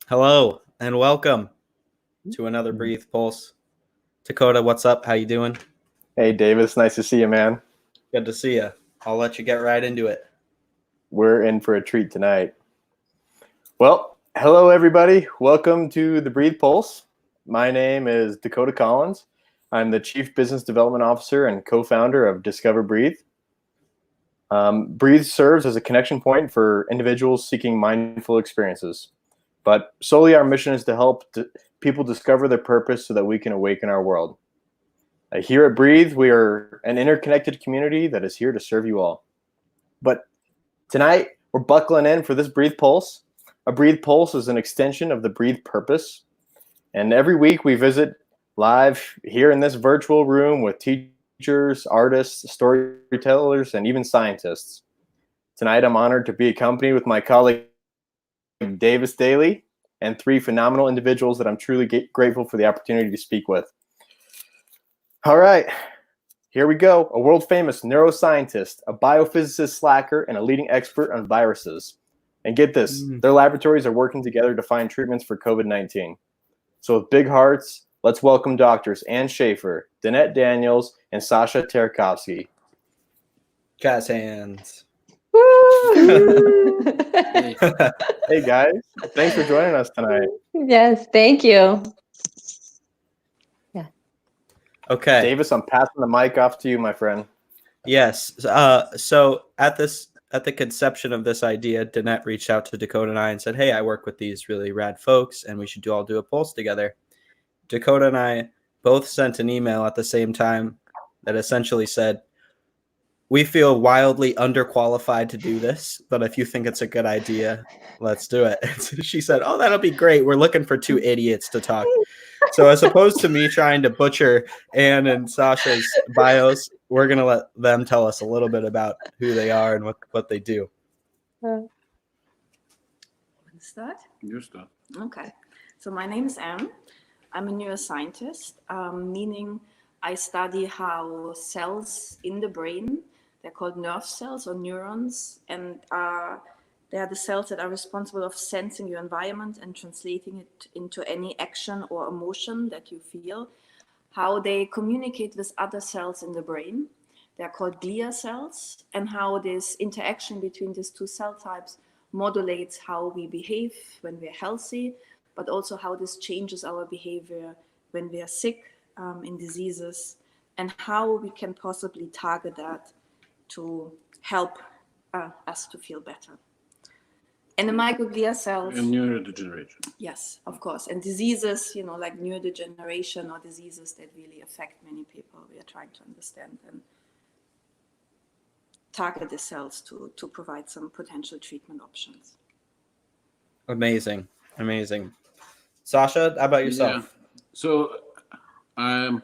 Hello and welcome to another Breathe Pulse. Dakota, what's up? How you doing? Hey, Davis. Nice to see you, man. Good to see you. I'll let you get right into it. We're in for a treat tonight. Well, hello, everybody. Welcome to the Breathe Pulse. My name is Dakota Collins. I'm the Chief Business Development Officer and co-founder of Discover Breathe. Breathe serves as a connection point for individuals seeking mindful experiences. But solely our mission is to help people discover their purpose so that we can awaken our world. Here at Breathe, we are an interconnected community that is here to serve you all. But tonight, we're buckling in for this Breathe Pulse. A Breathe Pulse is an extension of the Breathe Purpose. And every week we visit live here in this virtual room with teachers, artists, storytellers, and even scientists. Tonight, I'm honored to be accompanied with my colleague, Davis Daly, and three phenomenal individuals that I'm truly grateful for the opportunity to speak with. All right, here we go. A world-famous neuroscientist, a biophysicist slacker, and a leading expert on viruses. And get this, their laboratories are working together to find treatments for COVID-19. So with big hearts, let's welcome doctors Ann Schaefer, Danette Daniels, and Sasha Tarakhovsky. Jazz hands. Hey guys, thanks for joining us tonight. Yes, thank you. Yeah. Okay. Davis, I'm passing the mic off to you, my friend. Yes. So at the conception of this idea, Danette reached out to Dakota and I and said, "Hey, I work with these really rad folks, and we should all do a pulse together." Dakota and I both sent an email at the same time that essentially said, "We feel wildly underqualified to do this, but if you think it's a good idea, let's do it." And she said, "Oh, that'll be great. We're looking for two idiots to talk." So as opposed to me trying to butcher Ann and Sasha's bios, we're going to let them tell us a little bit about who they are and what they do. Start? You start. Okay. So my name is Anne. I'm a neuroscientist, meaning I study how cells in the brain, they're called nerve cells or neurons, and they are the cells that are responsible of sensing your environment and translating it into any action or emotion that you feel, how they communicate with other cells in the brain. They're called glia cells, and how this interaction between these two cell types modulates how we behave when we're healthy, but also how this changes our behavior when we are sick, in diseases, and how we can possibly target that to help us to feel better. And the microglia cells. And neurodegeneration. Yes, of course. And diseases, like neurodegeneration or diseases that really affect many people, we are trying to understand and target the cells to provide some potential treatment options. Amazing. Sasha, how about yourself? Yeah. So I'm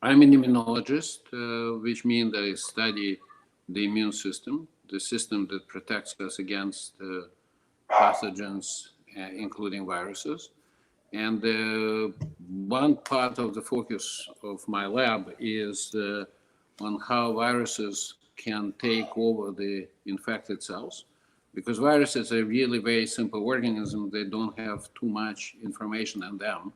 an immunologist, which means that I study the immune system, the system that protects us against pathogens, including viruses. And one part of the focus of my lab is on how viruses can take over the infected cells, because viruses are really very simple organisms. They don't have too much information on them.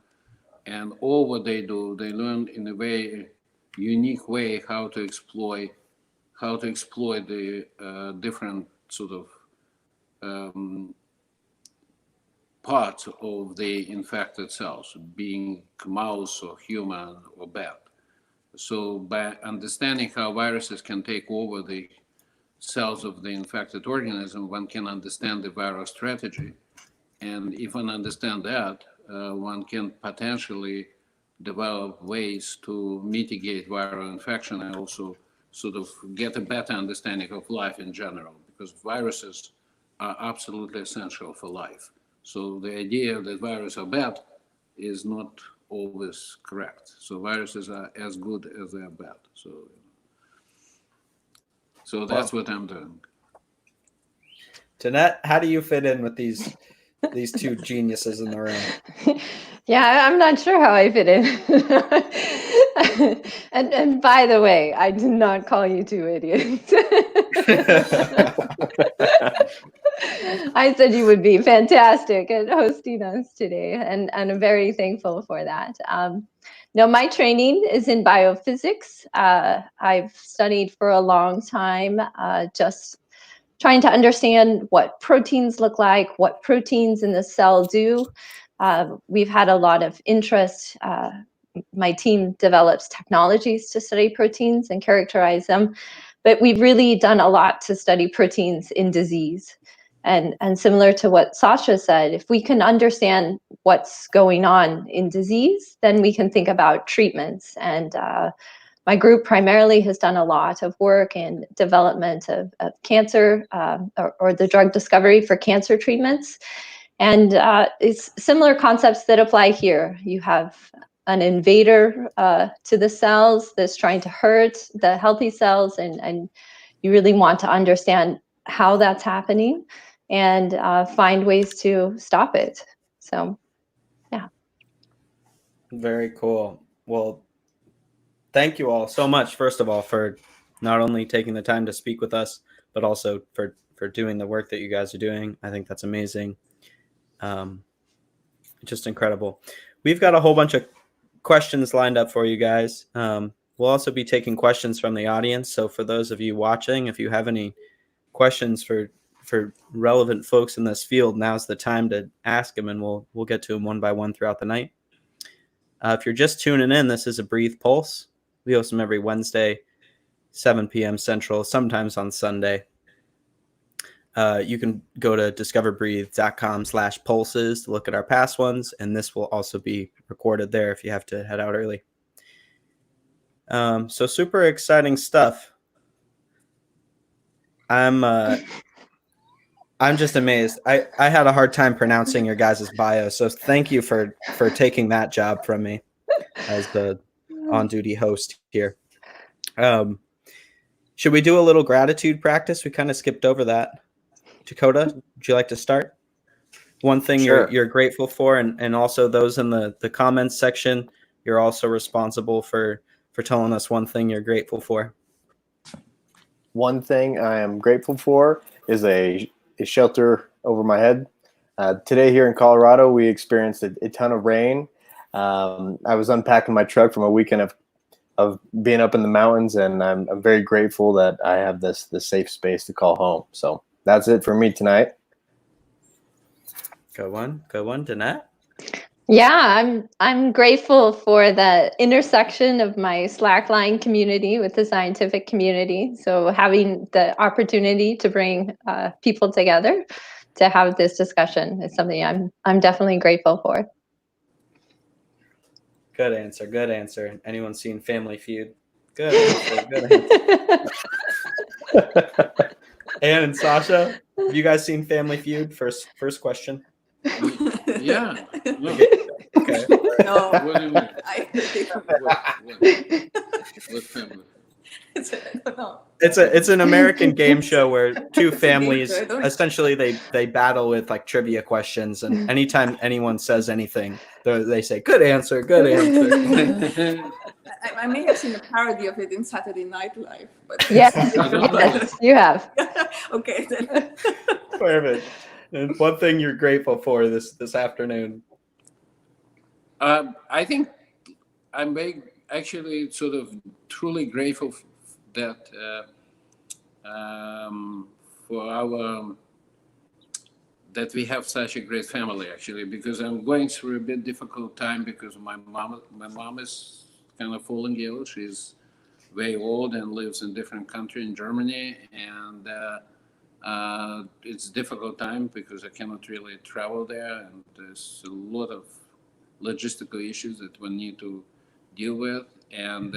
And all what they do, they learn in a very unique way how to exploit the different sort of parts of the infected cells, being mouse or human or bat. So by understanding how viruses can take over the cells of the infected organism, one can understand the viral strategy. And if one understands that, one can potentially develop ways to mitigate viral infection and also sort of get a better understanding of life in general, because viruses are absolutely essential for life. So the idea that viruses are bad is not always correct. So viruses are as good as they are bad. So that's what I'm doing. Danette, how do you fit in with these two geniuses in the room? Yeah, I'm not sure how I fit in. and by the way, I did not call you two idiots. I said you would be fantastic at hosting us today, and I'm very thankful for that. No, my training is in biophysics. I've studied for a long time, just trying to understand what proteins look like, what proteins in the cell do. We've had a lot of interest. My team develops technologies to study proteins and characterize them, but we've really done a lot to study proteins in disease. And similar to what Sasha said, if we can understand what's going on in disease, then we can think about treatments. And my group primarily has done a lot of work in development of cancer or the drug discovery for cancer treatments. And it's similar concepts that apply here. You have an invader to the cells that's trying to hurt the healthy cells, and you really want to understand how that's happening and find ways to stop it. So, yeah. Very cool. Well, thank you all so much, first of all, for not only taking the time to speak with us, but also for doing the work that you guys are doing. I think that's amazing. Just incredible. We've got a whole bunch of questions lined up for you guys. We'll also be taking questions from the audience. So for those of you watching, if you have any questions for relevant folks in this field, now's the time to ask them, and we'll get to them one by one throughout the night. If you're just tuning in, this is a Breathe Pulse. We host them every Wednesday, 7 p.m. Central, sometimes on Sunday. You can go to discoverbreathe.com/pulses to look at our past ones, and this will also be recorded there if you have to head out early. So super exciting stuff. I'm just amazed. I had a hard time pronouncing your guys' bio, so thank you for taking that job from me as the on-duty host here. Should we do a little gratitude practice? We kind of skipped over that. Dakota, would you like to start? One thing Sure. you're grateful for, and also those in the comments section, you're also responsible for telling us one thing you're grateful for. One thing I am grateful for is a shelter over my head. Today here in Colorado, we experienced a ton of rain. I was unpacking my truck from a weekend of being up in the mountains, and I'm very grateful that I have this safe space to call home. So that's it for me tonight. Go one, Danette. Yeah, I'm grateful for the intersection of my Slackline community with the scientific community. So having the opportunity to bring people together to have this discussion is something I'm definitely grateful for. Good answer. Anyone seen Family Feud? Good answer. Anne and Sasha, have you guys seen Family Feud? First question. Yeah. No. Okay. No. What do you mean? What family? It's an American game show where two It's a game families show, don't- essentially they battle with like trivia questions, and anytime anyone says anything, they say good answer. I may have seen a parody of it in Saturday Night Live. But Yes, I don't know. yes, you have. Okay. Then. Perfect. And one thing you're grateful for this afternoon. I think I'm very actually sort of truly grateful that for our that we have such a great family actually, because I'm going through a bit difficult time because my mom is kind of falling ill. She's very old and lives in a different country in Germany, and it's a difficult time because I cannot really travel there, and there's a lot of logistical issues that we need to deal with, and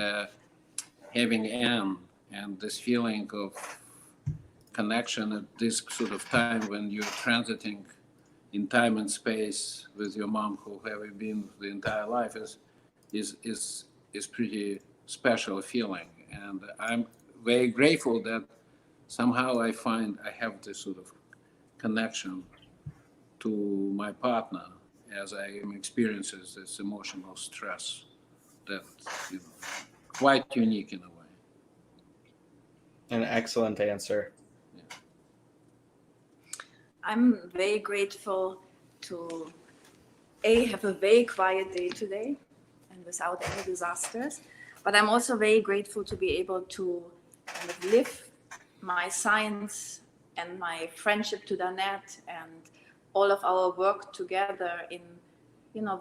having Anne and this feeling of connection at this sort of time when you're transiting in time and space with your mom, who have been the entire life, is pretty special feeling, and I'm very grateful that somehow I find I have this sort of connection to my partner as I am experiencing this emotional stress that quite unique in a way. An excellent answer. I'm very grateful to have a very quiet day today and without any disasters. But I'm also very grateful to be able to kind of live my science and my friendship to Danette and all of our work together in,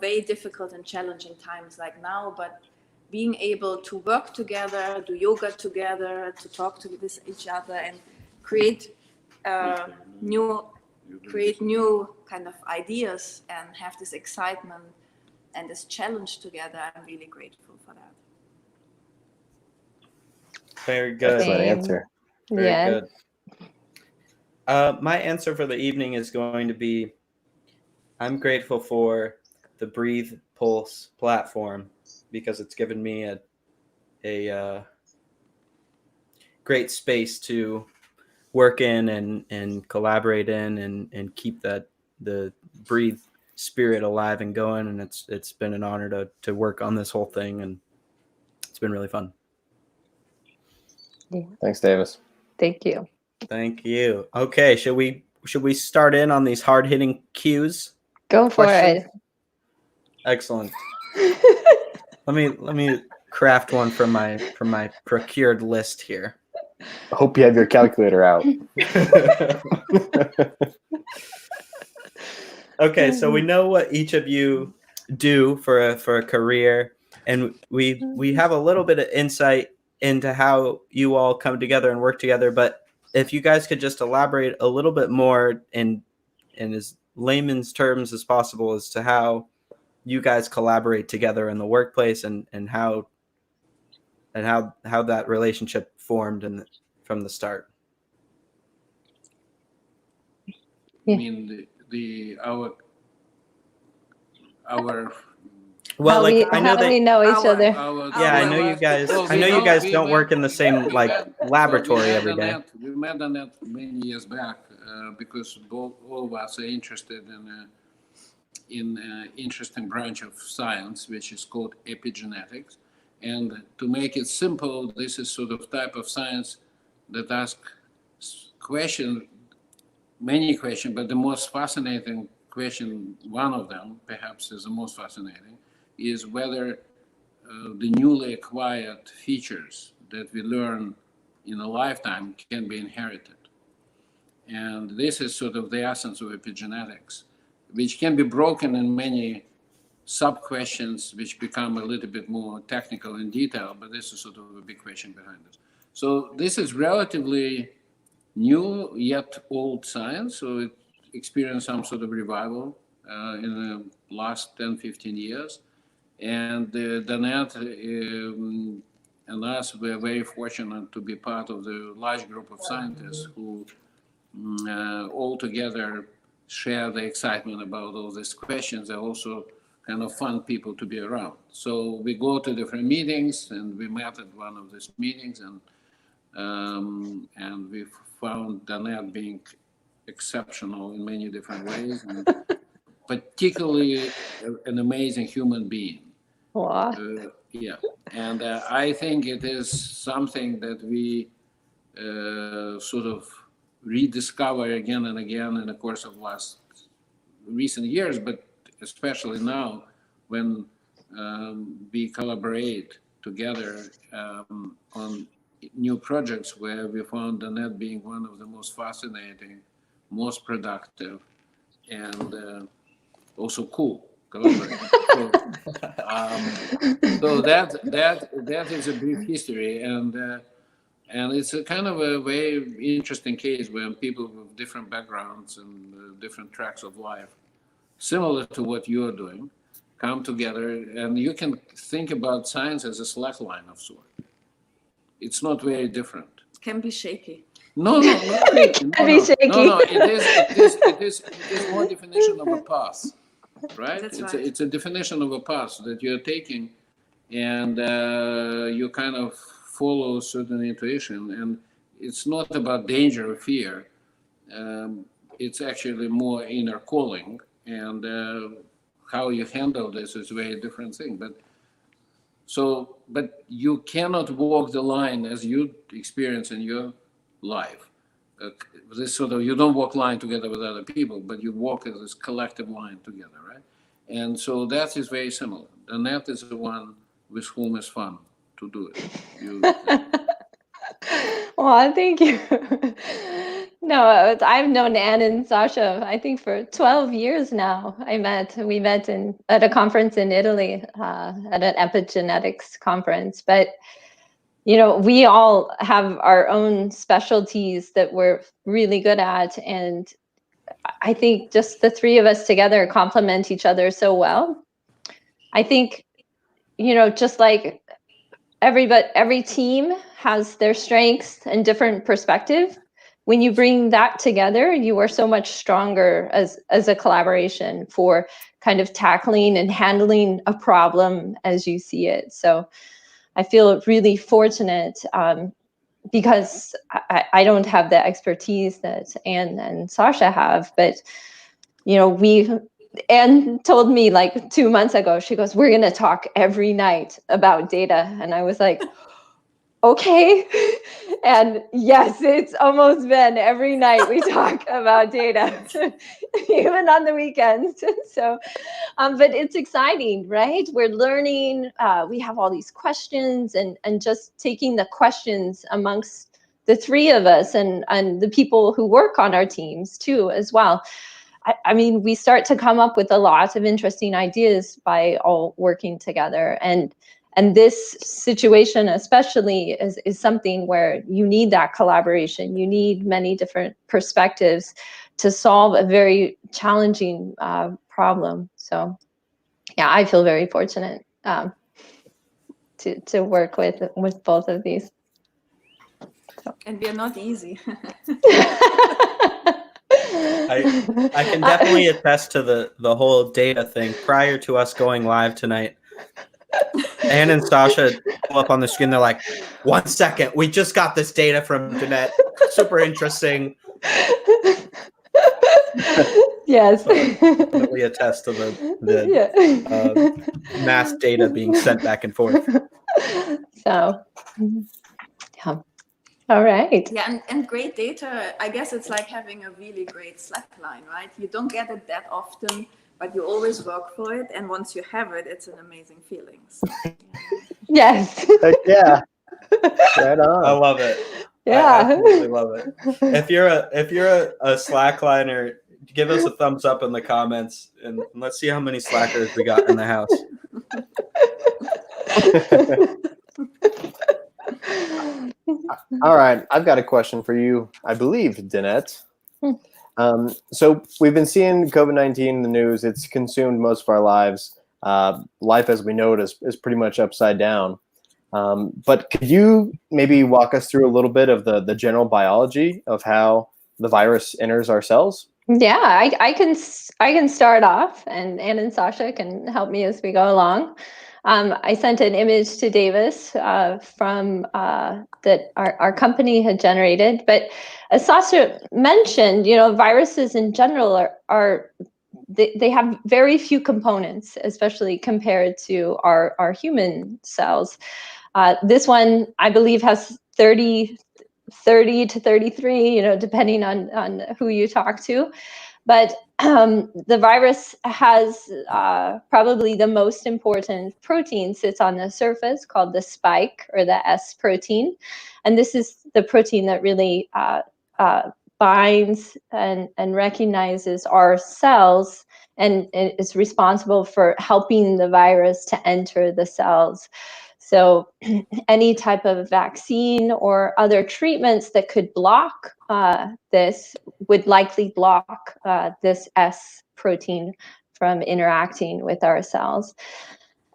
very difficult and challenging times like now. But being able to work together, do yoga together, to talk to each other and create new kind of ideas and have this excitement and this challenge together. I'm really grateful for that. Very good. Excellent Same. answer. Very Yeah. good. My answer for the evening is going to be, I'm grateful for the Breathe Pulse platform because it's given me a great space to work in and collaborate in and keep the Breathe spirit alive and going. And it's been an honor to work on this whole thing, and it's been really fun. Yeah. Thanks, Davis. Thank you. Thank you. Okay, should we start in on these hard-hitting cues? Go for Questions? Excellent. Let me craft one from my procured list here. I hope you have your calculator out. Okay, so we know what each of you do for a career, and we have a little bit of insight into how you all come together and work together. But if you guys could just elaborate a little bit more in as layman's terms as possible as to how you guys collaborate together in the workplace and how that relationship formed from the start. Yeah. I mean, our Well, how like I know how we know each other. Yeah, I know you guys. Well, I know you guys don't work in the same laboratory every day. We met Danette many years back because all of us are interested in an interesting branch of science, which is called epigenetics. And to make it simple, this is sort of type of science that asks many questions, but the most fascinating question, one of them perhaps is the most fascinating, is whether the newly acquired features that we learn in a lifetime can be inherited. And this is sort of the essence of epigenetics, which can be broken in many sub-questions, which become a little bit more technical in detail, but this is sort of a big question behind it. So this is relatively new yet old science, so it experienced some sort of revival in the last 10, 15 years. And Danette and us were very fortunate to be part of the large group of scientists who all together share the excitement about all these questions. They're also kind of fun people to be around. So we go to different meetings, and we met at one of these meetings, and we found Danette being exceptional in many different ways, and particularly an amazing human being. Wow. Yeah, and I think it is something that we sort of rediscover again and again in the course of recent years, but especially now when we collaborate together on new projects where we found Danette being one of the most fascinating, most productive, and also cool collaborators. So that is a brief history, and it's a kind of a very interesting case when people with different backgrounds and different tracks of life, similar to what you're doing, come together, and you can think about science as a slack line of sort. It's not very different. It can be shaky. No, It can be shaky. No. It is more definition of a path, right? That's It's right. It's a definition of a path that you're taking, and you kind of follow certain intuition, and it's not about danger or fear. It's actually more inner calling, and how you handle this is a very different thing. But you cannot walk the line as you experience in your life this sort of, you don't walk line together with other people, but you walk as this collective line together, right? And so that is very similar. Danette is the one with whom is fun to do it. Well, thank you. No, I've known Anne and Sasha, I think, for 12 years now. We met at a conference in Italy, at an epigenetics conference. But we all have our own specialties that we're really good at, and I think just the three of us together complement each other so well. I think, just like every team has their strengths and different perspective. When you bring that together, you are so much stronger as a collaboration for kind of tackling and handling a problem as you see it. So I feel really fortunate because I don't have the expertise that Anne and Sasha have, but Anne told me like 2 months ago, she goes, "We're going to talk every night about data." And I was like, okay. And yes, it's almost been every night we talk about data, even on the weekends. So, but it's exciting, right? We're learning, we have all these questions, and just taking the questions amongst the three of us and the people who work on our teams too, as well. I mean, we start to come up with a lot of interesting ideas by all working together. And this situation especially is something where you need that collaboration. You need many different perspectives to solve a very challenging problem. So yeah, I feel very fortunate to work with both of these. So. And we are not easy. I can definitely attest to the whole data thing. Prior to us going live tonight, Anne and Sasha pull up on the screen. They're like, "1 second, we just got this data from Danette. Super interesting." Yes. So definitely attest to the mass data being sent back and forth. So, yeah. All right. Yeah, and great data, I guess it's like having a really great Slack line, right? You don't get it that often, but you always work for it. And once you have it, it's an amazing feeling. So, yes. Yeah. Right on. I love it. Yeah. I absolutely love it. If you're a Slackliner, give us a thumbs up in the comments, and let's see how many Slackers we got in the house. All right, I've got a question for you, I believe, Danette. So we've been seeing COVID-19 in the news. It's consumed most of our lives. Life as we know it is pretty much upside down. But could you maybe walk us through a little bit of the general biology of how the virus enters our cells? Yeah, I can start off, and Anne and Sasha can help me as we go along. I sent an image to Davis from that our company had generated. But as Sasha mentioned, viruses in general they have very few components, especially compared to our human cells. This one, I believe, has 30 to 33, depending on who you talk to. But the virus has probably the most important protein sits on the surface called the spike, or the S protein. And this is the protein that really binds and recognizes our cells and is responsible for helping the virus to enter the cells. So any type of vaccine or other treatments that could block this would likely block this S protein from interacting with our cells.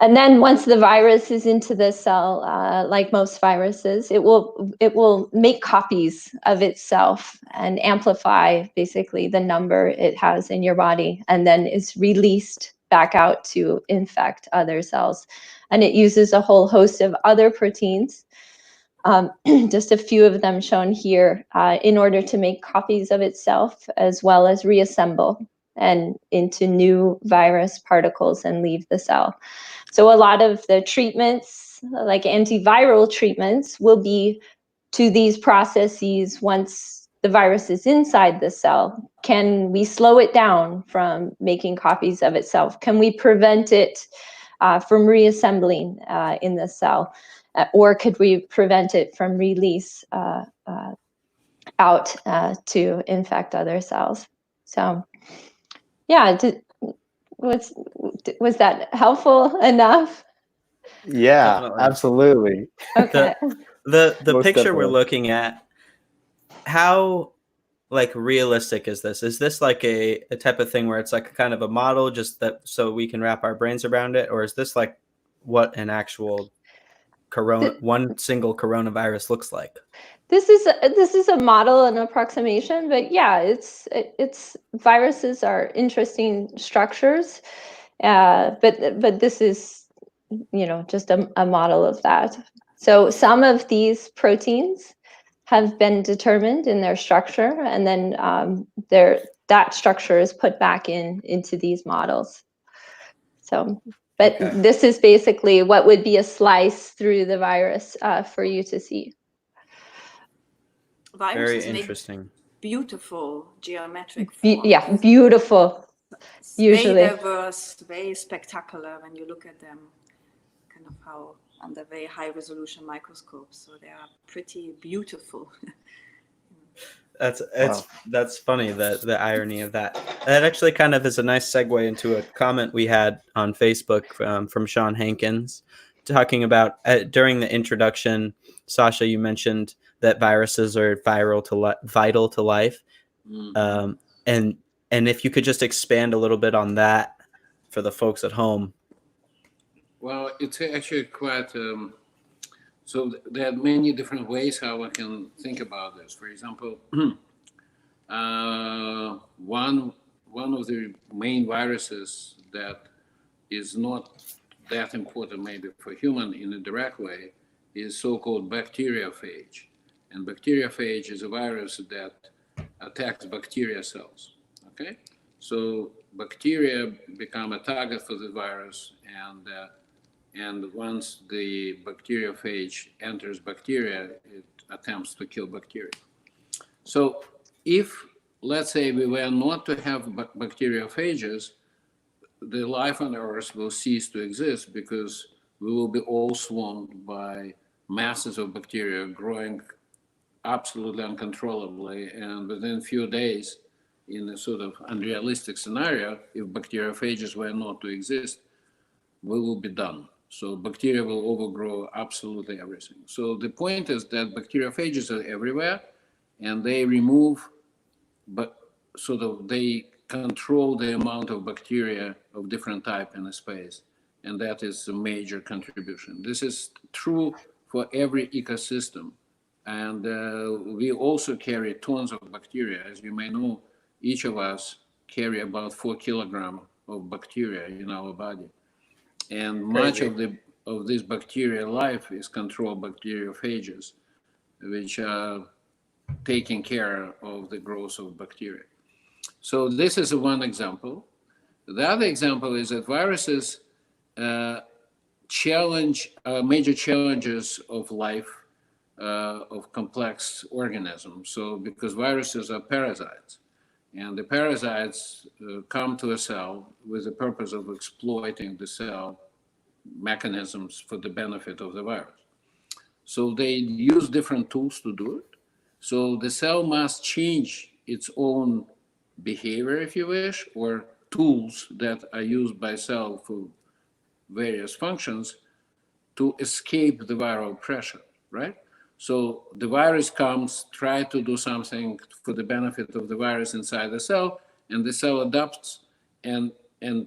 And then once the virus is into the cell, like most viruses, it will make copies of itself and amplify basically the number it has in your body, and then is released back out to infect other cells. And it uses a whole host of other proteins, just a few of them shown here, in order to make copies of itself, as well as reassemble and into new virus particles and leave the cell. So a lot of the treatments, like antiviral treatments, will be to these processes once the virus is inside the cell, can we slow it down from making copies of itself? Can we prevent it from reassembling in the cell? Or could we prevent it from release out to infect other cells? So, yeah, was that helpful enough? Yeah, Definitely. absolutely. Okay. The Most picture we're definitely. looking at, how like realistic is this? Is this like a type of thing where it's like kind of a model just that so we can wrap our brains around it? Or is this like what an actual one single coronavirus looks like? This is a model and approximation, but yeah, it's viruses are interesting structures, but this is, you know, just a model of that. So some of these proteins have been determined in their structure, and then that structure is put back into these models. So, but Okay. this is basically what would be a slice through the virus for you to see. Viruses Very make interesting. beautiful geometric forms. Yeah, beautiful. It's Usually. very diverse, very spectacular when you look at them, kind of how under very high resolution microscopes. So they are pretty beautiful. That's funny, the irony of that. That actually kind of is a nice segue into a comment we had on Facebook from Sean Hankins, talking about during the introduction. Sasha, you mentioned that viruses are vital to life, Mhm. and if you could just expand a little bit on that for the folks at home. Well, it's actually quite. So there are many different ways how one can think about this. For example, one of the main viruses that is not that important maybe for human in a direct way is so-called bacteriophage. And bacteriophage is a virus that attacks bacteria cells. Okay, so bacteria become a target for the virus, and once the bacteriophage enters bacteria, it attempts to kill bacteria. So if, let's say, we were not to have bacteriophages, the life on Earth will cease to exist because we will be all swarmed by masses of bacteria growing absolutely uncontrollably. And within a few days, in a sort of unrealistic scenario, if bacteriophages were not to exist, we will be done. So bacteria will overgrow absolutely everything. So the point is that bacteriophages are everywhere, and they remove, but sort of they control the amount of bacteria of different type in a space, and that is a major contribution. This is true for every ecosystem, and we also carry tons of bacteria. As you may know, each of us carry about 4 kilograms of bacteria in our body. And much of this bacterial life is controlled by bacteriophages, which are taking care of the growth of bacteria. So this is one example. The other example is that viruses challenge major challenges of life of complex organisms. So because viruses are parasites, and the parasites come to a cell with the purpose of exploiting the cell mechanisms for the benefit of the virus. So they use different tools to do it. So the cell must change its own behavior, if you wish, or tools that are used by cell for various functions to escape the viral pressure, right? So the virus comes, try to do something for the benefit of the virus inside the cell, and the cell adapts and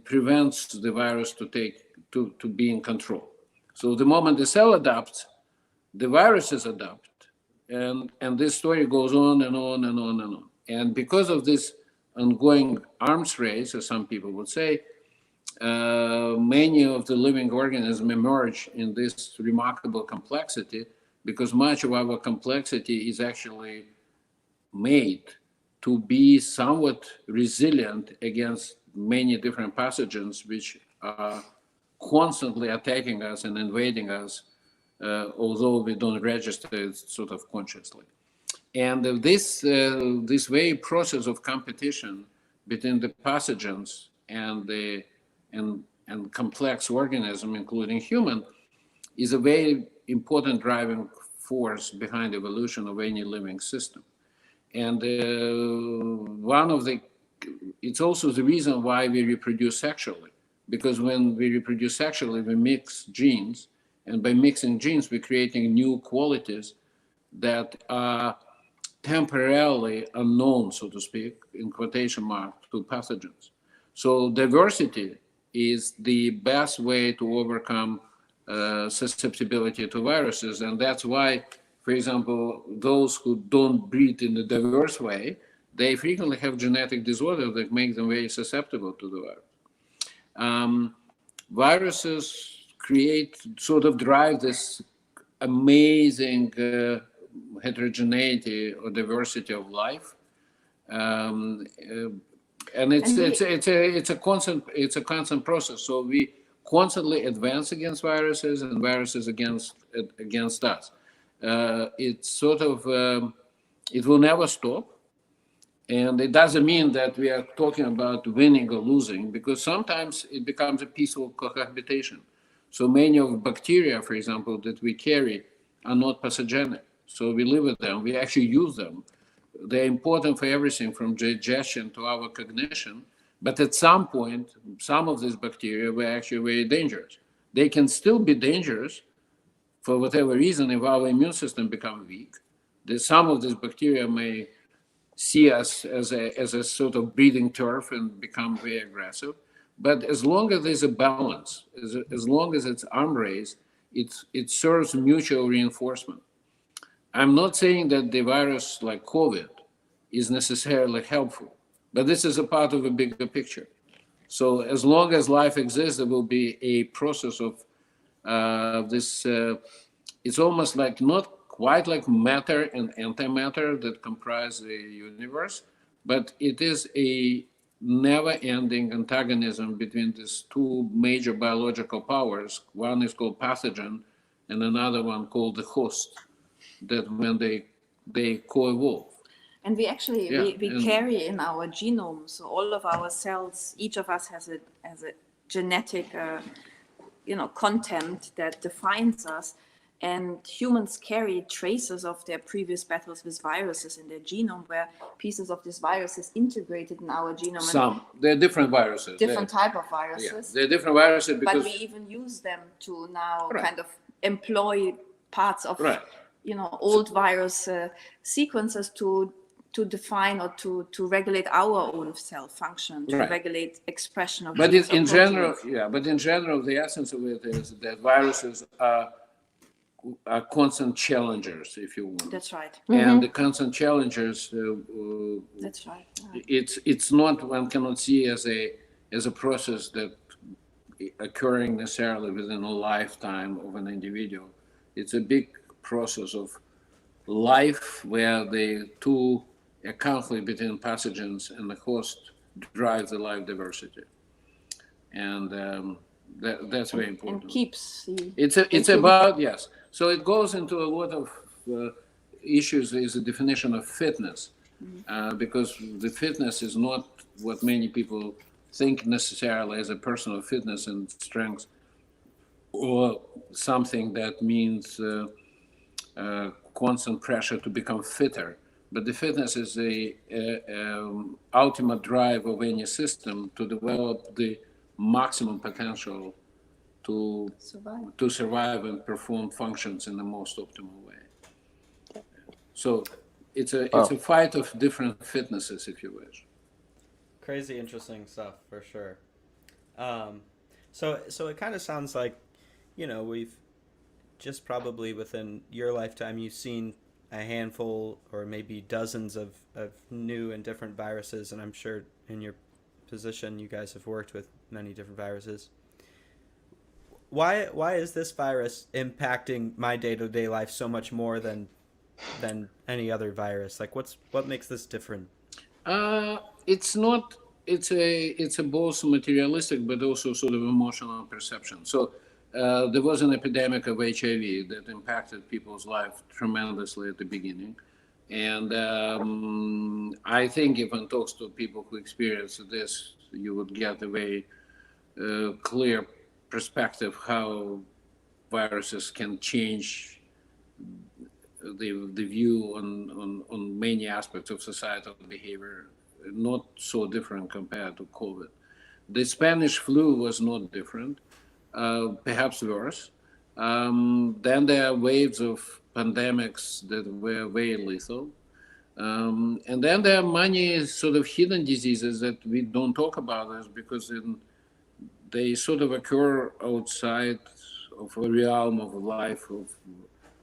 prevents the virus to be in control. So the moment the cell adapts, the viruses adapt, and this story goes on and on and on and on. And because of this ongoing arms race, as some people would say, many of the living organisms emerge in this remarkable complexity, because much of our complexity is actually made to be somewhat resilient against many different pathogens which are constantly attacking us and invading us, although we don't register it sort of consciously. And this very process of competition between the pathogens and the and complex organism, including human, is a very important driving force behind evolution of any living system. And it's also the reason why we reproduce sexually, because when we reproduce sexually, we mix genes, and by mixing genes, we're creating new qualities that are temporarily unknown, so to speak, in quotation marks, to pathogens. So diversity is the best way to overcome susceptibility to viruses, and that's why, for example, those who don't breed in a diverse way, they frequently have genetic disorders that make them very susceptible to the virus. Viruses drive this amazing heterogeneity or diversity of life, and it's a constant process. So we constantly advance against viruses, and viruses against us. It will never stop. And it doesn't mean that we are talking about winning or losing, because sometimes it becomes a peaceful cohabitation. So many of bacteria, for example, that we carry are not pathogenic. So we live with them, we actually use them. They're important for everything from digestion to our cognition. But at some point, some of these bacteria were actually very dangerous. They can still be dangerous for whatever reason if our immune system becomes weak. Some of these bacteria may see us as a sort of breeding turf and become very aggressive. But as long as there's a balance, as long as it's arm race, it serves mutual reinforcement. I'm not saying that the virus like COVID is necessarily helpful, but this is a part of a bigger picture. So as long as life exists, there will be a process of it's almost like not quite like matter and antimatter that comprise the universe, but it is a never-ending antagonism between these two major biological powers. One is called pathogen, and another one called the host, that when they co-evolve. And we actually, we carry in our genome, so all of our cells, each of us has a genetic content that defines us. And humans carry traces of their previous battles with viruses in their genome, where pieces of this virus is integrated in our genome. They're different viruses. Different type of viruses. Yeah, they're different viruses because... But we even use them to now kind of employ parts of, old virus sequences to define or to regulate our own cell function, to regulate expression of. But in general, the essence of it is that viruses are constant challengers, if you want. That's right. And the constant challengers. That's right. It's not, one cannot see as a process that occurring necessarily within a lifetime of an individual. It's a big process of life where the two conflict between pathogens and the host drive the life diversity, and that's very important. And keeps it's about yes. So it goes into a lot of issues. Is the definition of fitness, because the fitness is not what many people think necessarily as a personal fitness and strength, or something that means constant pressure to become fitter. But the fitness is the ultimate drive of any system to develop the maximum potential to survive and perform functions in the most optimal way. So it's a fight of different fitnesses, if you wish. Crazy interesting stuff for sure. So it kind of sounds like, we've just probably within your lifetime, you've seen a handful or maybe dozens of new and different viruses, and I'm sure in your position you guys have worked with many different viruses. Why is this virus impacting my day-to-day life so much more than any other virus? Like what makes this different? It's a both materialistic but also sort of emotional perception. So there was an epidemic of HIV that impacted people's life tremendously at the beginning. And I think if one talks to people who experience this, you would get a very clear perspective how viruses can change the view on many aspects of societal behavior, not so different compared to COVID. The Spanish flu was not different, perhaps worse. Then there are waves of pandemics that were very lethal. And then there are many sort of hidden diseases that we don't talk about as because they sort of occur outside of a realm of life of,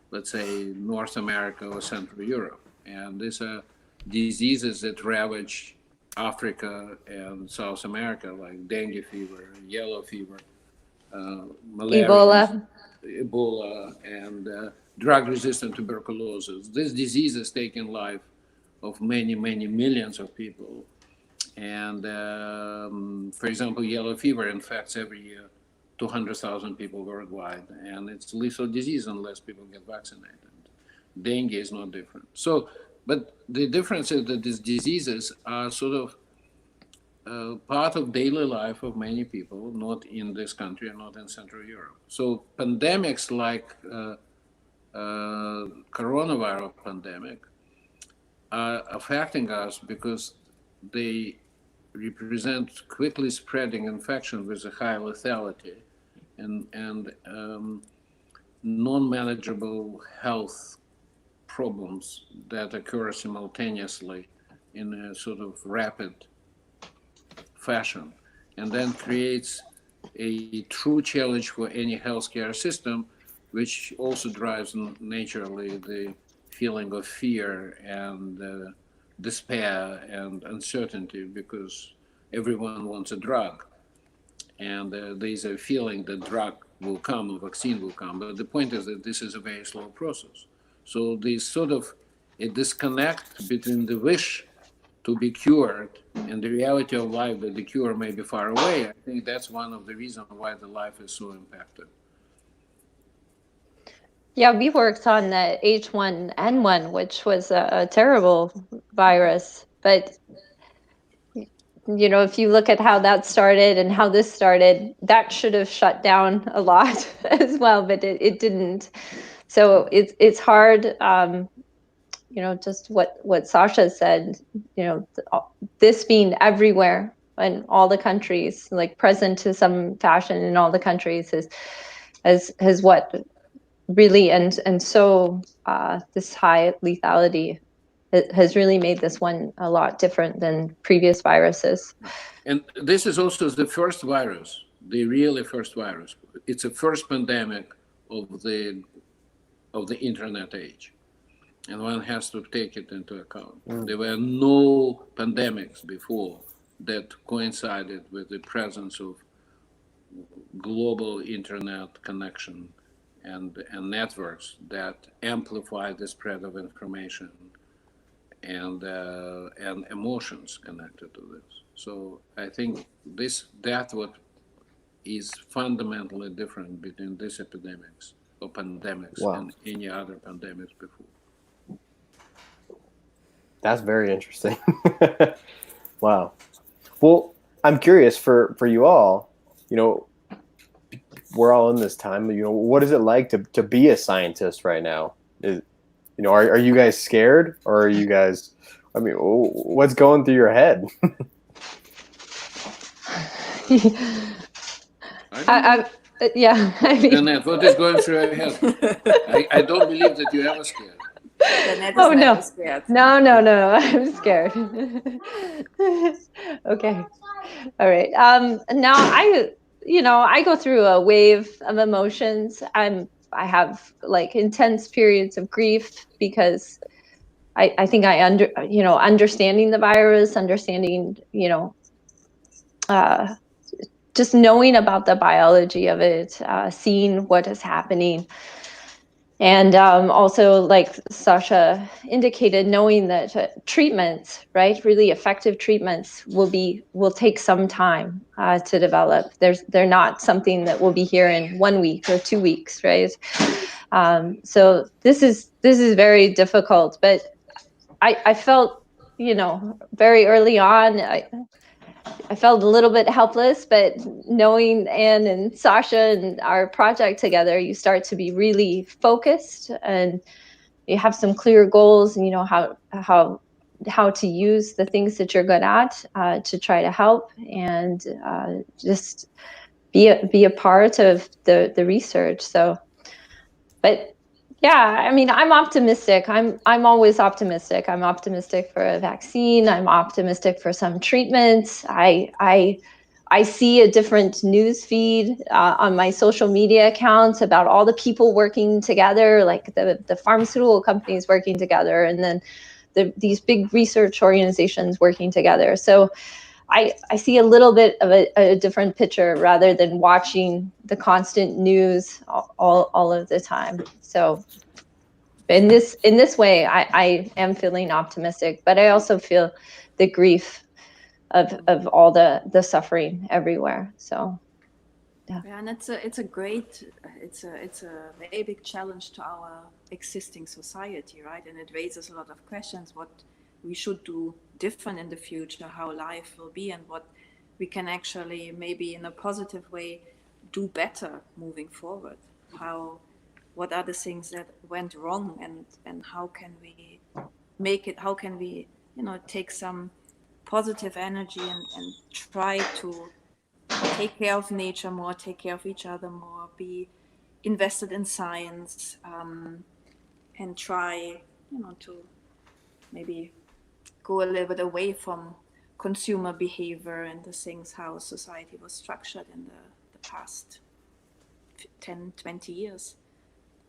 let's say, North America or Central Europe. And these are diseases that ravage Africa and South America, like dengue fever, yellow fever, malaria, Ebola, and drug-resistant tuberculosis. These diseases taking life of many, many millions of people. And for example, yellow fever infects every year 200,000 people worldwide, and it's a lethal disease unless people get vaccinated. Dengue is not different. So, but the difference is that these diseases are sort of part of daily life of many people, not in this country and not in Central Europe. So pandemics like coronavirus pandemic are affecting us because they represent quickly spreading infection with a high lethality and non-manageable health problems that occur simultaneously in a sort of rapid fashion, and then creates a true challenge for any healthcare system, which also drives naturally the feeling of fear and despair and uncertainty, because everyone wants a drug, and there's a feeling that drug will come, a vaccine will come. But the point is that this is a very slow process. So there's sort of a disconnect between the wish to be cured and the reality of life that the cure may be far away. I think that's one of the reasons why the life is so impacted. Yeah, we worked on the H1N1, which was a terrible virus. But, you know, if you look at how that started and how this started, that should have shut down a lot as well, but it didn't. So it's hard, you know, just what Sasha said, you know, this being everywhere in all the countries, like present to some fashion in all the countries has what really, and so this high lethality has really made this one a lot different than previous viruses. And this is also the first virus, the really first virus. It's a first pandemic of the internet age, and one has to take it into account. There were no pandemics before that coincided with the presence of global internet connection and networks that amplify the spread of information and emotions connected to this. So I think that's what is fundamentally different between these epidemics or pandemics and any other pandemics before. That's very interesting. Wow. Well, I'm curious for you all, you know, we're all in this time, you know, what is it like to be a scientist right now? You know, are you guys scared, or are you guys, I mean, what's going through your head? Yeah. I mean, Danette, what is going through your head? I don't believe that you're ever scared. Danette is never scared. No, I'm scared. Okay. All right. Now I go through a wave of emotions. I have like intense periods of grief because I think understanding the virus, understanding, just knowing about the biology of it, seeing what is happening. And also, like Sasha indicated, knowing that treatments, right, really effective treatments will take some time to develop. They're not something that will be here in 1 week or 2 weeks, right? So this is very difficult. But I felt, you know, very early on, I felt a little bit helpless, but knowing Anne and Sasha and our project together, you start to be really focused and you have some clear goals, and you know how to use the things that you're good at to try to help, and just be a part of the research. So, but yeah, I mean, I'm optimistic. I'm always optimistic. I'm optimistic for a vaccine. I'm optimistic for some treatments. I see a different news feed on my social media accounts about all the people working together, like the pharmaceutical companies working together, and then these big research organizations working together. So I see a little bit of a different picture rather than watching the constant news all of the time. So in this way, I am feeling optimistic, but I also feel the grief of all the suffering everywhere. So Yeah, and it's a very big challenge to our existing society, right? And it raises a lot of questions: what we should do different in the future, how life will be, and what we can actually maybe in a positive way do better moving forward. What are the things that went wrong, and how can we make it? How can we, you know, take some positive energy and try to take care of nature more, take care of each other more, be invested in science, and try, you know, to maybe go a little bit away from consumer behavior and the things how society was structured in the past 10, 20 years.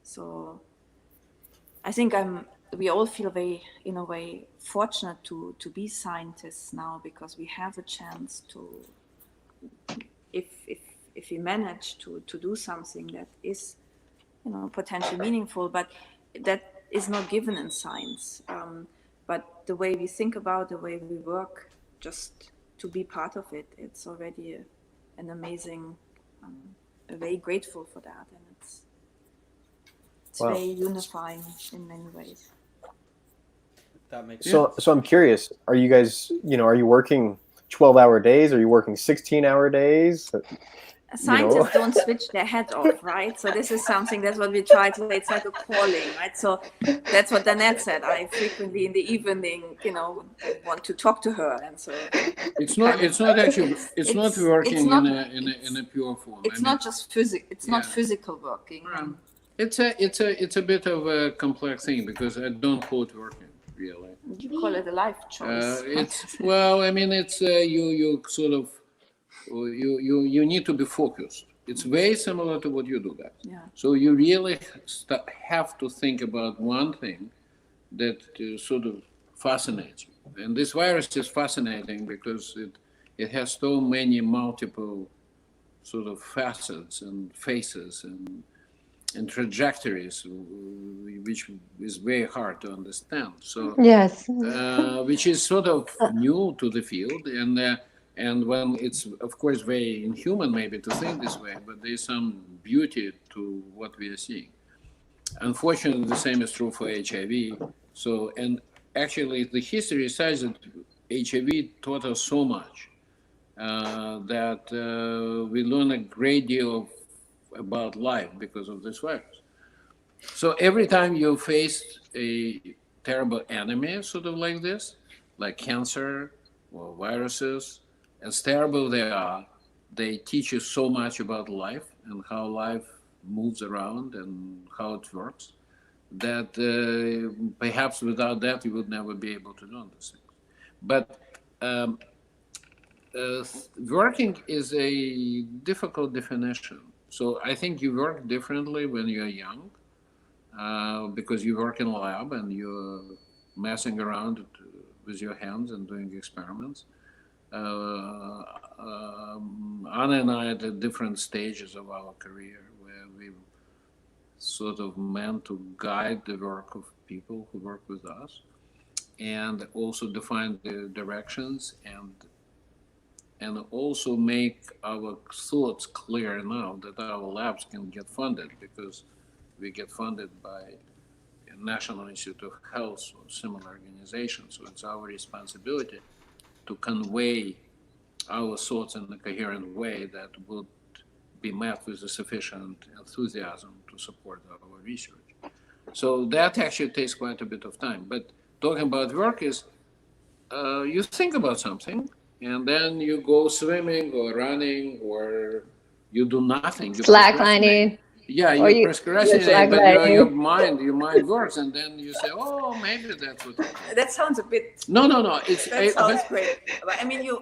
So I think we all feel very, in a way, fortunate to be scientists now, because we have a chance to, if we manage to do something that is, you know, potentially meaningful, but that is not given in science. But the way we think about, the way we work, just to be part of it, it's already an amazing, very grateful for that, and it's Wow. very unifying in many ways. That makes So sense. so I'm curious, are you guys, you know, are you working 12-hour days? Are you working 16-hour days? Scientists don't switch their head off, right? So this is something, that's what we try to say. It's like a calling, right? So that's what Danette said. I frequently in the evening, you know, want to talk to her, and so It's not actually not working in a pure form. It's not just physical. It's not physical working. It's a bit of a complex thing, because I don't call it working really. You call it a life choice. It's well, I mean, it's you sort of you need to be focused. It's very similar to what you do, guys. Yeah. So you really have to think about one thing that sort of fascinates you. And this virus is fascinating because it has so many multiple sort of facets and faces and trajectories, which is very hard to understand. So yes, which is sort of new to the field, and when it's of course very inhuman maybe to think this way, but there's some beauty to what we are seeing. Unfortunately, the same is true for HIV. So, and actually the history says that HIV taught us so much that we learn a great deal about life because of this virus. So every time you face a terrible enemy, sort of like this, like cancer or viruses, as terrible they are, they teach you so much about life and how life moves around and how it works, that perhaps without that you would never be able to do these things. But working is a difficult definition. So I think you work differently when you're young, because you work in a lab and you're messing around with your hands and doing experiments. Anna and I at different stages of our career, where we sort of meant to guide the work of people who work with us, and also define the directions, and also make our thoughts clear enough that our labs can get funded, because we get funded by National Institute of Health or similar organizations. So it's our responsibility to convey our thoughts in a coherent way that would be met with a sufficient enthusiasm to support our research. So that actually takes quite a bit of time. But talking about work is you think about something and then you go swimming or running or you do nothing. You Slacklining. Yeah, Or you you're procrastinate, but slacklining. your mind works, and then you say, "Oh, maybe that's what." That sounds a bit. No. It's That sounds great. But I mean, you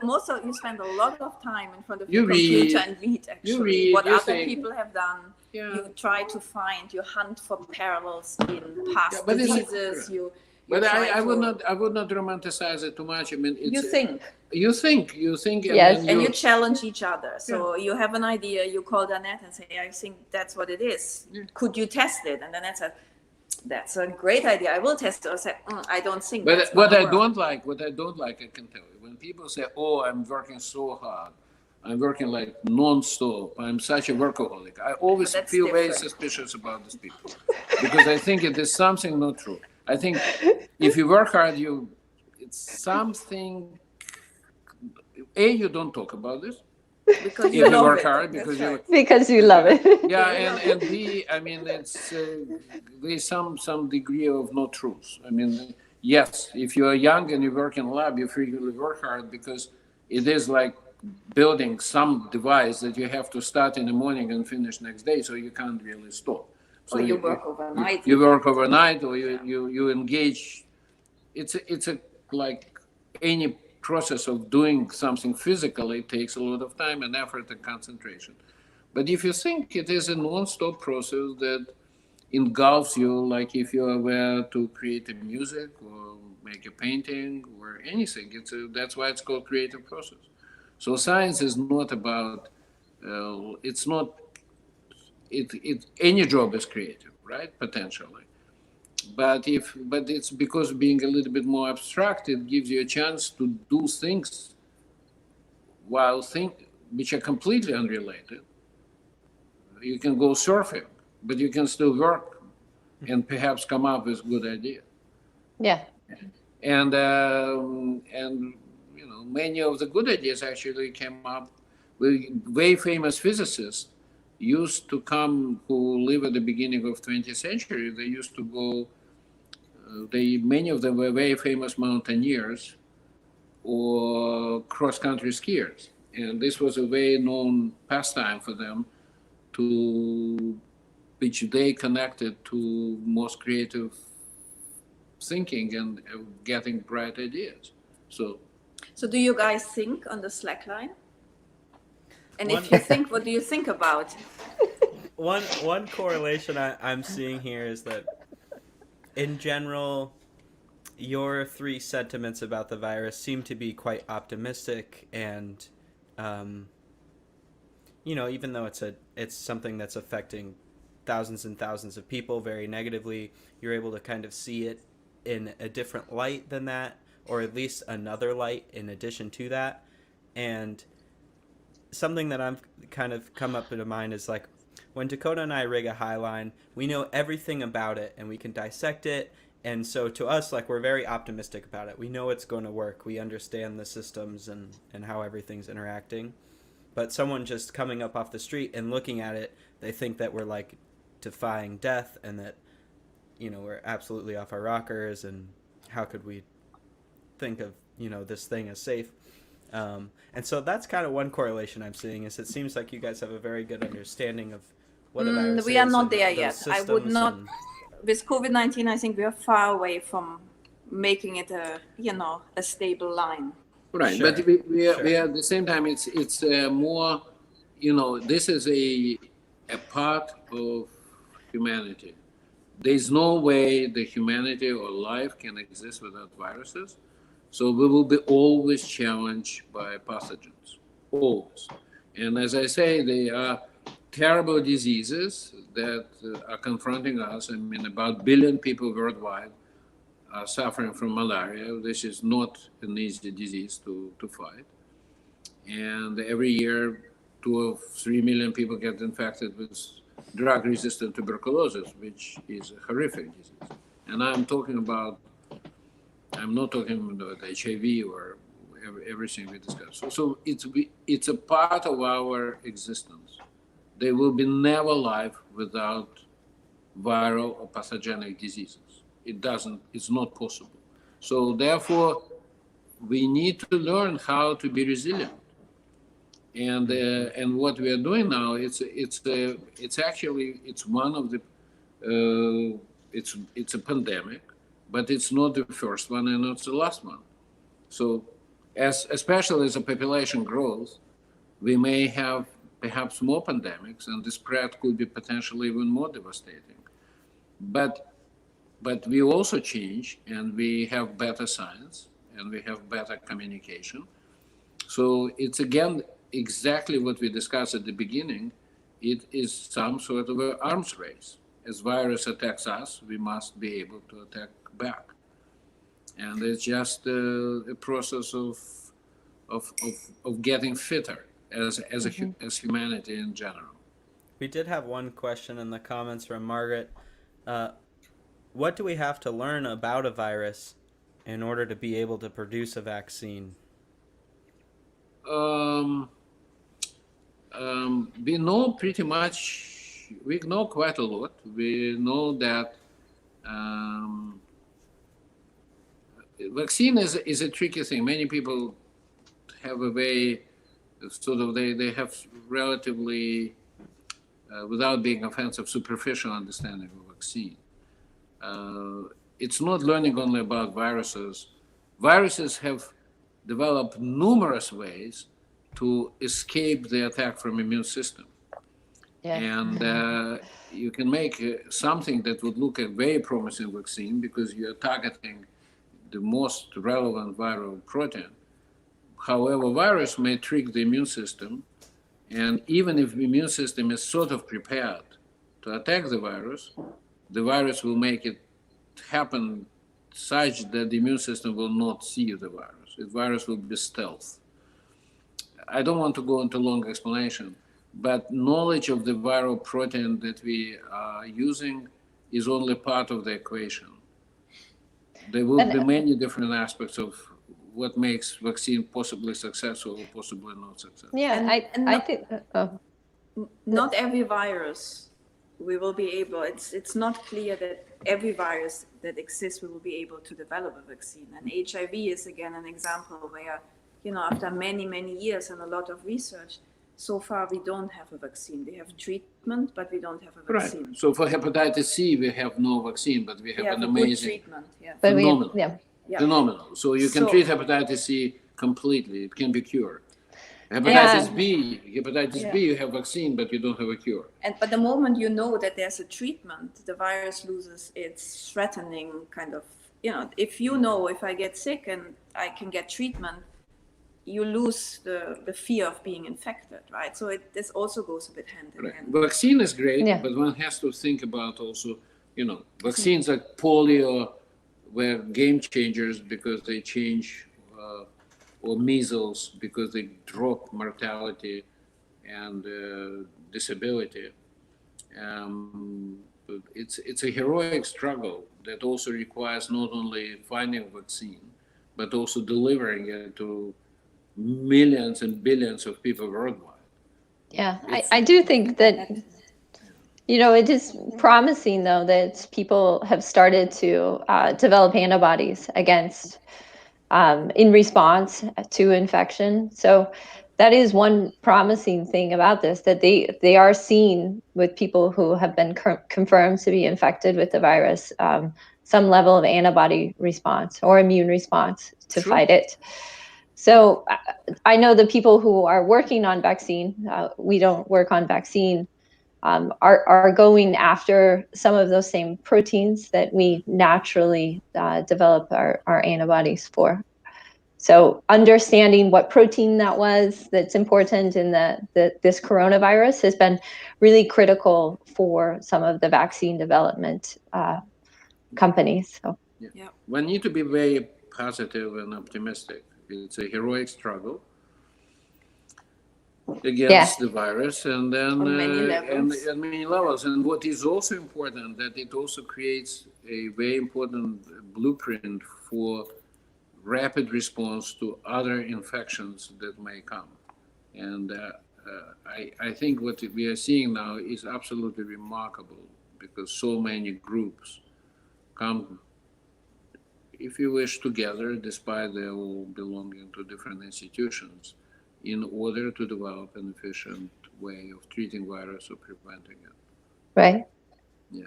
spend a lot of time in front of You the computer read, and read actually you read, what you other think. people have done. Yeah. You try to find, you hunt for parallels in past but diseases. You But try I would to- not romanticize it too much. I mean, it's, you think, and Yes. then and you challenge each other. So you have an idea, you call Danette and say, I think that's what it is. Yeah. Could you test it? And Danette said, that's a great idea. I will test it. I said, I don't think But that's what I work. don't like, I can tell you, when people say, "Oh, I'm working so hard, I'm working like non-stop, I'm such a workaholic," I always But that's feel very different. suspicious about these people because I think it is something not true. I think if you work hard, it's something. You don't talk about this. Because If you you love work it. hard, That's because right. Because you love it. Yeah, and B, I mean, it's there's some degree of no truth. I mean, yes, if you are young and you work in a lab, you frequently work hard because it is like building some device that you have to start in the morning and finish next day, so you can't really stop. So Or you work overnight. You work overnight, or you engage. It's a like any process of doing something physically, it takes a lot of time and effort and concentration. But if you think it is a non-stop process that engulfs you, like if you were to create a music or make a painting or anything, that's why it's called creative process. So science is not about, it's not, any job is creative, right? Potentially. But it's because being a little bit more abstract, it gives you a chance to do things which are completely unrelated. You can go surfing, but you can still work and perhaps come up with good idea. Yeah. And many of the good ideas actually came up with very famous physicists used to come who live at the beginning of 20th century. They used to go. Many of them were very famous mountaineers or cross-country skiers, and this was a very known pastime for them, which they connected to most creative thinking and getting bright ideas. So do you guys think on the slackline? And One- if you think, what do you think about? One correlation I'm seeing here is that, in general, your three sentiments about the virus seem to be quite optimistic, and even though it's something that's affecting thousands and thousands of people very negatively, you're able to kind of see it in a different light than that, or at least another light in addition to that. And something that I'm kind of come up into mind is like, when Dakota and I rig a highline, we know everything about it and we can dissect it. And so to us, like, we're very optimistic about it. We know it's going to work. We understand the systems and how everything's interacting. But someone just coming up off the street and looking at it, they think that we're like defying death and that, we're absolutely off our rockers, and how could we think of, this thing as safe. And so that's kind of one correlation I'm seeing, is it seems like you guys have a very good understanding of what a virus is. We are not there those yet. I would systems not. and- With COVID-19, I think we are far away from making it a stable line. right, Sure. but we Sure. are at the same time. It's more, this is a part of humanity. There's no way the humanity or life can exist without viruses. So we will be always challenged by pathogens, always. And as I say, they are terrible diseases that are confronting us. I mean, about 1 billion people worldwide are suffering from malaria. This is not an easy disease to fight. And every year, 2 or 3 million people get infected with drug-resistant tuberculosis, which is a horrific disease. And I'm not talking about HIV or everything we discussed. So it's a part of our existence. There will be never life without viral or pathogenic diseases. It's not possible. So therefore, we need to learn how to be resilient. And what we are doing now, it's one of the it's a pandemic, but it's not the first one and not the last one. So especially as the population grows, we may have perhaps more pandemics, and the spread could be potentially even more devastating. But we also change, and we have better science, and we have better communication. So it's again exactly what we discussed at the beginning. It is some sort of an arms race. As virus attacks us, we must be able to attack back. And it's just a process of getting fitter as humanity in general. We did have one question in the comments from Margaret. What do we have to learn about a virus in order to be able to produce a vaccine? We know pretty much, we know quite a lot. We know that vaccine is a tricky thing. Many people have a way, sort of, they have relatively, without being offensive, superficial understanding of vaccine. It's not learning only about viruses. Viruses have developed numerous ways to escape the attack from immune system. Yeah. And you can make something that would look a very promising vaccine because you're targeting the most relevant viral protein. However, virus may trick the immune system, and even if the immune system is sort of prepared to attack the virus will make it happen such that the immune system will not see the virus. The virus will be stealth. I don't want to go into long explanation, but knowledge of the viral protein that we are using is only part of the equation. There will be many different aspects of what makes vaccine possibly successful or possibly not successful. Yeah, I think not every virus we will be able, it's not clear that every virus that exists we will be able to develop a vaccine. And HIV is again an example where, after many, many years and a lot of research, so far we don't have a vaccine. We have treatment, but we don't have a vaccine. Right. So for hepatitis C, we have no vaccine, but we have an amazing treatment. Yeah. Phenomenal. Phenomenal. So you can treat hepatitis C completely. It can be cured. Hepatitis B, you have vaccine, but you don't have a cure. But the moment you know that there's a treatment, the virus loses its threatening kind of, if if I get sick and I can get treatment, you lose the fear of being infected, right? So this also goes a bit hand in hand. Vaccine is great, but one has to think about also, vaccines like polio were game changers because they change, or measles because they drop mortality and disability. It's a heroic struggle that also requires not only finding a vaccine, but also delivering it to millions and billions of people worldwide. Yeah, I do think that, it is promising, though, that people have started to develop antibodies against, in response to infection. So that is one promising thing about this, that they are seen with people who have been confirmed to be infected with the virus, some level of antibody response or immune response to fight it. So I know the people who are working on vaccine, we don't work on vaccine, are going after some of those same proteins that we naturally develop our antibodies for. So understanding what protein that's important in this coronavirus has been really critical for some of the vaccine development companies. So. Yeah. We need to be very positive and optimistic. It's a heroic struggle. against the virus, and then On many levels. and many levels. And what is also important, that it also creates a very important blueprint for rapid response to other infections that may come. And I think what we are seeing now is absolutely remarkable, because so many groups come, if you wish, together, despite they all belonging to different institutions, in order to develop an efficient way of treating virus or preventing it. Right. Yeah.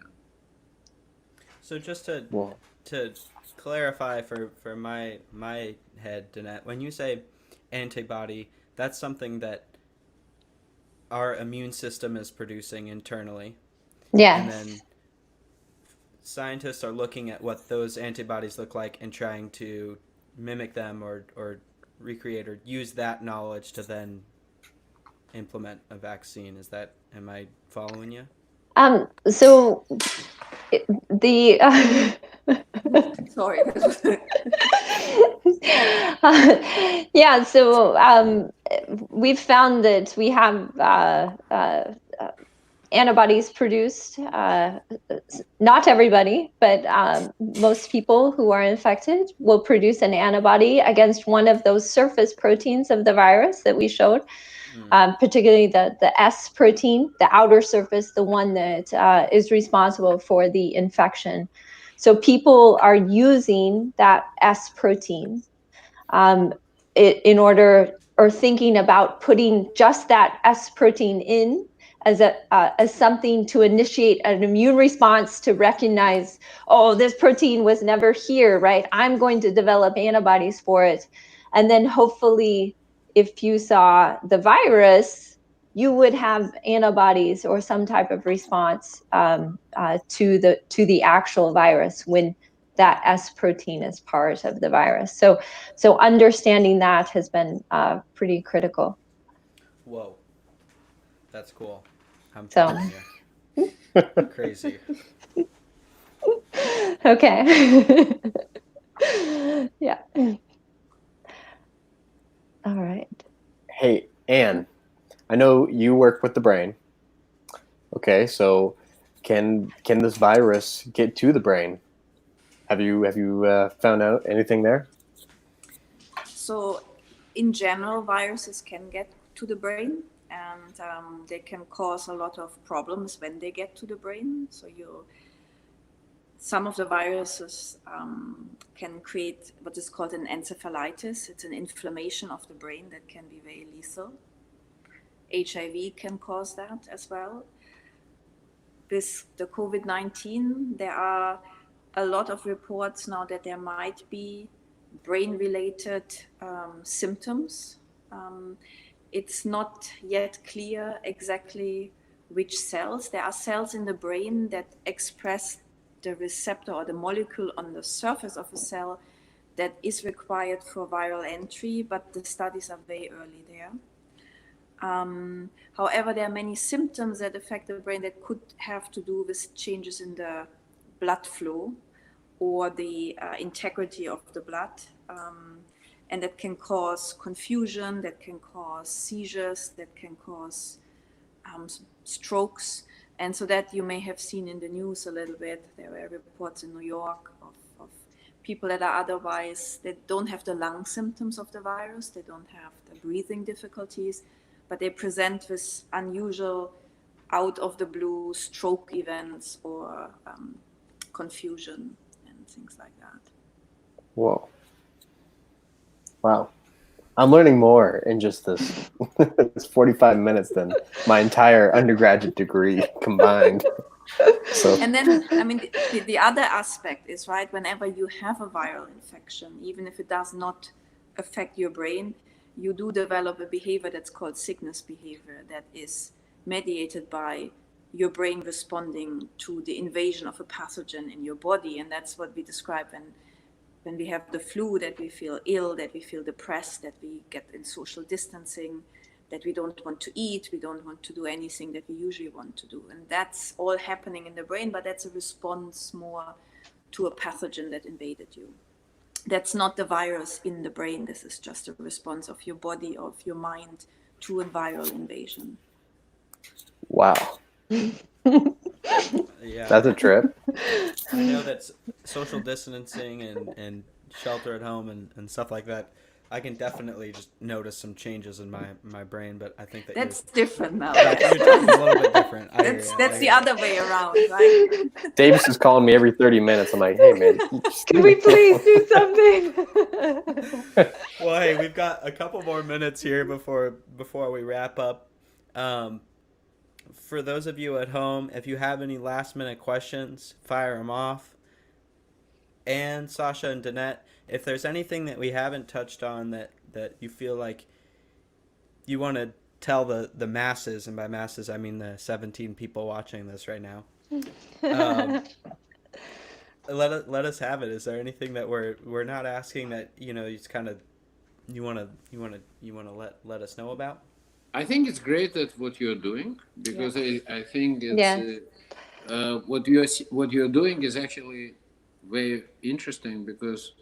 So just to clarify for my head, Danette, when you say antibody, that's something that our immune system is producing internally. Yes. And then scientists are looking at what those antibodies look like and trying to mimic them or recreate or use that knowledge to then implement a vaccine. Am I following you? So the Sorry. yeah, so we've found that we have antibodies produced, not everybody, but most people who are infected will produce an antibody against one of those surface proteins of the virus that we showed, particularly the S protein, the outer surface, the one that is responsible for the infection. So people are using that S protein in order, or thinking about putting just that S protein in as something to initiate an immune response to recognize, oh, this protein was never here, right? I'm going to develop antibodies for it. And then hopefully, if you saw the virus, you would have antibodies or some type of response to the actual virus when that S protein is part of the virus. So understanding that has been pretty critical. Whoa, that's cool. I'm So following you. Crazy. okay. Yeah. All right. Hey, Anne, I know you work with the brain. Okay, so can this virus get to the brain? Have you found out anything there? So in general, viruses can get to the brain, and they can cause a lot of problems when they get to the brain. So some of the viruses can create what is called an encephalitis. It's an inflammation of the brain that can be very lethal. HIV can cause that as well. With the COVID-19, there are a lot of reports now that there might be brain-related symptoms. It's not yet clear exactly which cells. There are cells in the brain that express the receptor or the molecule on the surface of a cell that is required for viral entry, but the studies are very early there. However, there are many symptoms that affect the brain that could have to do with changes in the blood flow or the integrity of the blood. And that can cause confusion, that can cause seizures, that can cause strokes. And so that you may have seen in the news a little bit. There were reports in New York of people that are otherwise, that don't have the lung symptoms of the virus, they don't have the breathing difficulties, but they present with unusual, out of the blue stroke events or confusion and things like that. Whoa. Wow. I'm learning more in just this, this 45 minutes than my entire undergraduate degree combined. So. And then, I mean, the other aspect is, right, whenever you have a viral infection, even if it does not affect your brain, you do develop a behavior that's called sickness behavior that is mediated by your brain responding to the invasion of a pathogen in your body. And that's what we describe when we have the flu, that we feel ill, that we feel depressed, that we get in social distancing, that we don't want to eat, we don't want to do anything that we usually want to do. And that's all happening in the brain, but that's a response more to a pathogen that invaded you. That's not the virus in the brain. This is just a response of your body, of your mind, to a viral invasion. Wow, Yeah, that's a trip. I know that social distancing and shelter at home and stuff like that, I can definitely just notice some changes in my brain. But I think that That's different now. I think you're talking a little bit different. I hear you. That's the other way around, right? Davis is calling me every 30 minutes. I'm like, hey man, Can we please do something? Well, hey, we've got a couple more minutes here before we wrap up. For those of you at home, if you have any last minute questions, fire them off. And Sasha and Danette, if there's anything that we haven't touched on that you feel like you want to tell the masses, and by masses I mean the 17 people watching this right now, let us have it. Is there anything that we're not asking that it's kind of you want to let us know about? I think it's great that what you're doing, because I think it's what you're doing is actually very interesting, because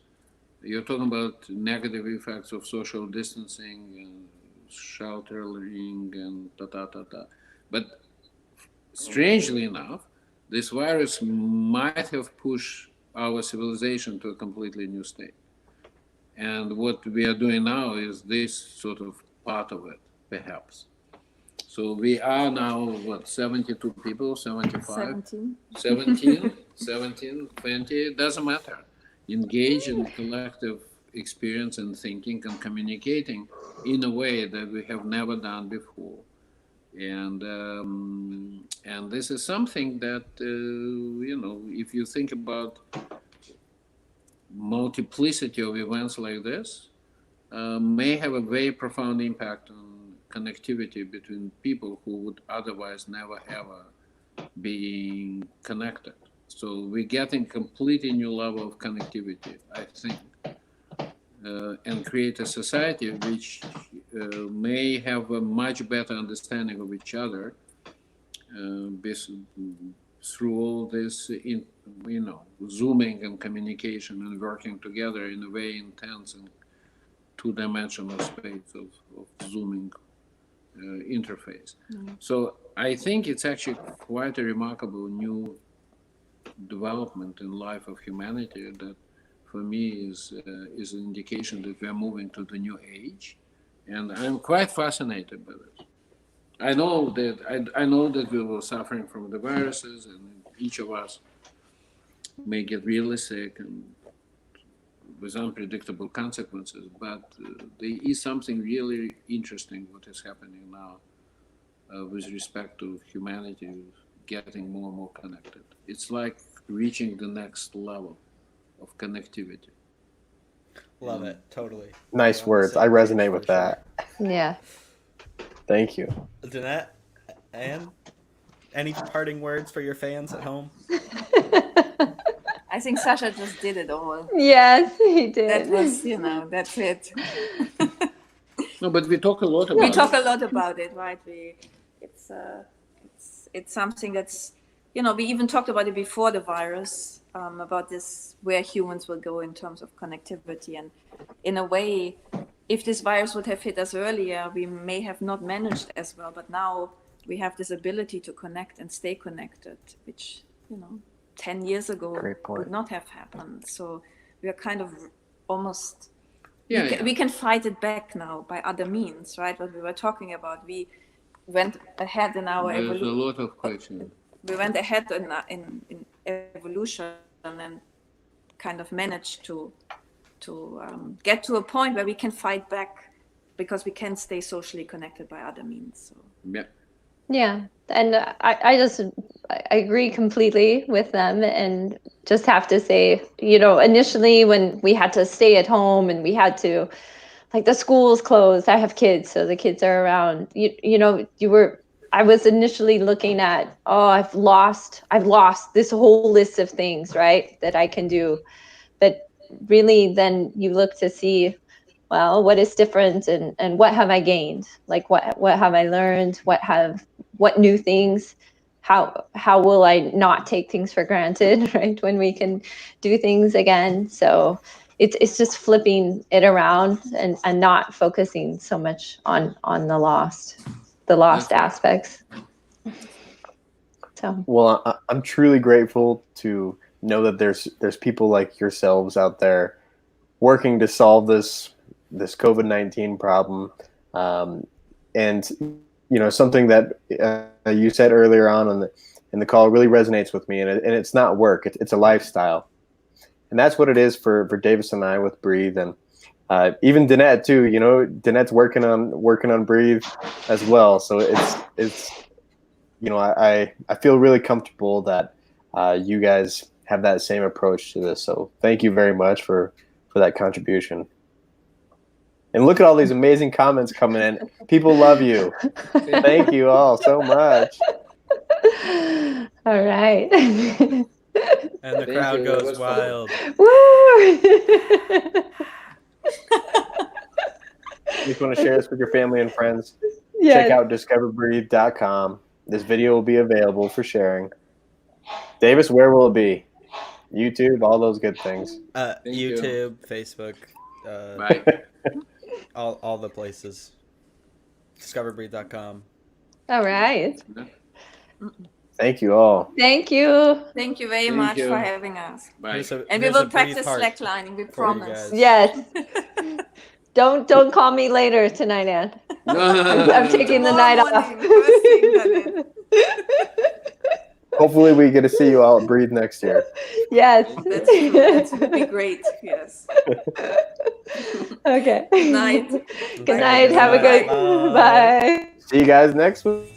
you're talking about negative effects of social distancing and sheltering and But strangely enough, this virus might have pushed our civilization to a completely new state. And what we are doing now is this sort of part of it, perhaps. So we are now, 72 people, 75? 17, 20, it doesn't matter. Engage in collective experience and thinking and communicating in a way that we have never done before. And this is something that, if you think about multiplicity of events like this, may have a very profound impact on connectivity between people who would otherwise never ever be connected. So we're getting completely new level of connectivity, I think, and create a society which may have a much better understanding of each other through all this, zooming and communication and working together in a very intense and two-dimensional space of zooming interface. So I think it's actually quite a remarkable new development in life of humanity that, for me, is an indication that we are moving to the new age, and I'm quite fascinated by this. I know that we were suffering from the viruses, and each of us may get really sick and with unpredictable consequences, but there is something really interesting what is happening now with respect to humanity getting more and more connected. It's like reaching the next level of connectivity. Love it, totally. Nice words. I resonate with that. Yeah. Thank you. Danette, and any parting words for your fans at home? I think Sasha just did it all. Yes, he did. That was, that's it. No, but we talk a lot about it. We talk a lot about it, right? It's something that's, we even talked about it before the virus, about this, where humans will go in terms of connectivity. And in a way, if this virus would have hit us earlier, we may have not managed as well. But now we have this ability to connect and stay connected, which, 10 years ago would not have happened. So we are kind of almost, we can fight it back now by other means, right? What we were talking about, we went ahead in our evolution. There's a lot of questions. We went ahead in evolution and kind of managed to get to a point where we can fight back because we can stay socially connected by other means. So. Yeah. Yeah, and I agree completely with them, and just have to say, initially when we had to stay at home and we had to, like, the schools closed. I have kids, so the kids are around. I was initially looking at, I've lost this whole list of things, right, that I can do, but really then you look to see, well, what is different and what have I gained? Like what have I learned? What new things? How will I not take things for granted, right? When we can do things again. So it's just flipping it around and not focusing so much on the lost aspects. So Well, I'm truly grateful to know that there's people like yourselves out there working to solve this COVID-19 problem, and something that you said earlier on in the call really resonates with me, and it's not work, it's a lifestyle, and that's what it is for Davis and I with Breathe, and even Danette too. Danette's working on Breathe as well, so it's I feel really comfortable that you guys have that same approach to this. So thank you very much for that contribution. And look at all these amazing comments coming in. People love you. Thank you all so much. all right. And the crowd goes wild. Woo! You just want to share this with your family and friends. Yes. Check out discoverbreathe.com. This video will be available for sharing. Davis, where will it be? YouTube, all those good things. YouTube, Facebook, Bye. all the places. Discoverbreathe.com. All right. Thank you all. Thank you. Thank you very Thank much you. for having us. Bye. And we will practice slacklining, we promise. Yes. Don't call me later tonight, Anne. I'm taking the night off. Hopefully we get to see you all at Breathe next year. Yes. That's true. That would be great. Yes. Okay. Good night. Good night. Have a good. Bye. See you guys next week.